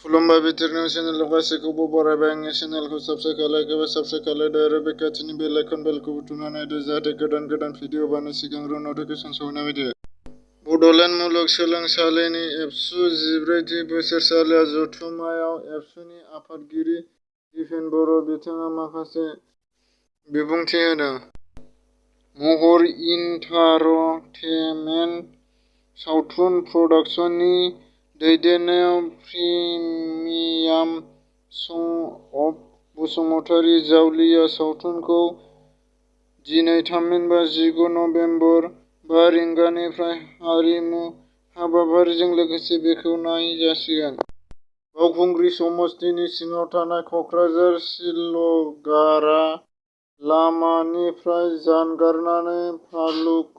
खुलुमबाय बिथोरनि चेनेल गासैखौबो बरायबाय। आंनि चेनेलखौ साबस्क्राइब खालायदो आरो बे खाथिनि बेल आइकन बेलखौ बुथुमनानै होदो जाहाथे गोदान फिडिअ बानो सिगां नटिफिकेसन सहैनाय बायदि। बड'लेण्ड मुलुगसोलोंसालिनि एबसु 14थि बोसोरसालिया जथुम्मायाव एबसुनि आफादगिरि दिपेन बर' बिथाङा माखासे बिबुंथि होदों। महर इन्टारटेनमेन्ट सावथुन प्रडाक्शननि दैदेननायाव प्रिमियाम सं बसुमतारी जावलिया सावथुनखौ दिनै थामहिनबा 19 नबेम्बर 5 रिंगानिफ्राय हारिमु हाबाफारिजों लोगोसे बेखेवनाय जासिगोन। बावखुंग्रि समस्तिनि सिङाव थानाय क'क्राझार सिलगारा लामानिफ्राय जानगारनानै फालुक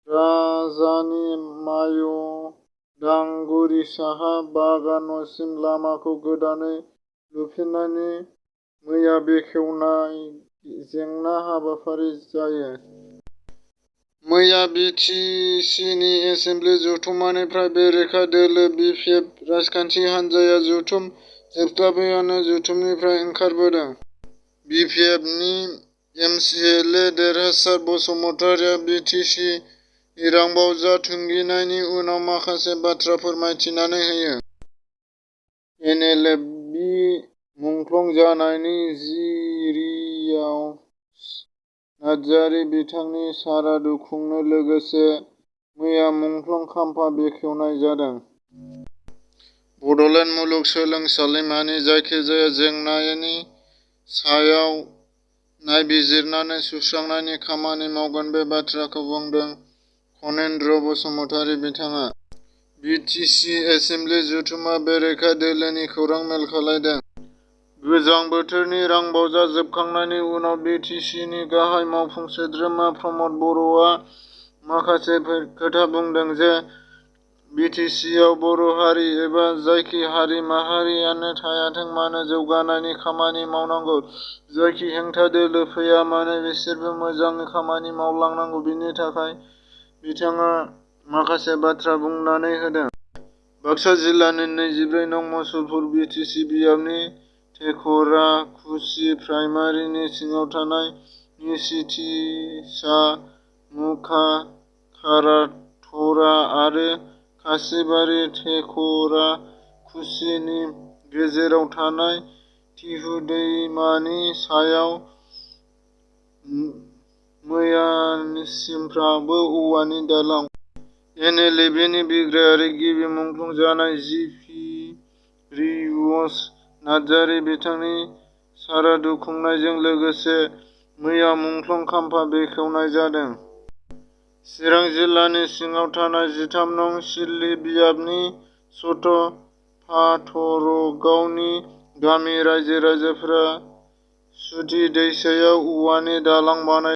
राजानि मायदांगुरि साहा बागानसिम लामाखौ गोदानै लुफिननायनि मैया बेखेवनाय जेंना हाबाफारि जायो। मैया बि टि सि नि एसेमब्लि जथुम्मानिफ्राय बेरेखा दोलो बि.पि.एफ. राजखान्थि हान्जाया जथुम जोबस्लाबैयावनो जथुमनिफ्राय ओंखारबोदों। बि.पि.एफ. नि एम.सि.एल.ए. देरहासार बसुमतारीया बि टि सि रांबावजा थुंगिनायनि उनाव माखासे बाथ्रा फोरमायथिनानै होयो। एन.एल.एफ.बि. मुंख्लं जानायनि जिरियास नार्जारि बिथांनि सारादु खुंनो लोगोसे मैया मुंख्लं खाम्फा बेखेवनाय जादों। बड'लेण्ड मुलुगसोलोंसालिमानि जायखिजाया जेंनानि सायाव नायबिजिरनानै सुस्रांनायनि खामानि मावगोन बे बाथ्राखौ बुंदों खनेन्द्र बसुमतारी बिथाङा। बि टि सि एसेमब्लि जथुम्मा बेरेखा दोलोनि खौरां मेल खालामदों। गोजां बोथोरनि रांबावजा जोबखांनायनि उनाव बि टि सि नि गाहाय मावफुं सोद्रोमा प्रमद बर'आ माखासे खोथा बुंदों जे बि टि सि आव बर' हारि एबा जायखि हारि माहारियानो थायाथों मानो जौगानायनि खामानि मावनांगौ। जायखि हेंथा दोलो फैया मानो बिसोरबो मोजाङै खामानि मावलांनांगौ। बिनि थाखाय बिथाङा माखासे बाथ्रा बुंनानै होदों। बाक्सा जिल्लानि 24 नं. मुसलपुर बि टि सि बियाबनि टेकराखुसि प्राइमारिनि सिङाव थानाय निसिथिसा मुखाखाराथरा आरो खासिबारि टेकराखुसिनि गेजेराव थानाय तिहु दैमानि सायाव मैयासिमफ्रामबो औवानि दालां। एन.एल.एफ.बि. नि बिग्रायारि गिबि मुंख्लं जानाय जिरियास नार्जारि बिथांनि सारादु खुंनायजों लोगोसे मैया मुंख्लं खाम्फा बेखेवनाय जादों। चिरां जिल्लानि सिङाव थानाय 13 नं. सिडली बियाबनि सत फाथरगावनि गामि रायजो राजाफोरा सुधि दैसायाव औवानि दालां बानायदों।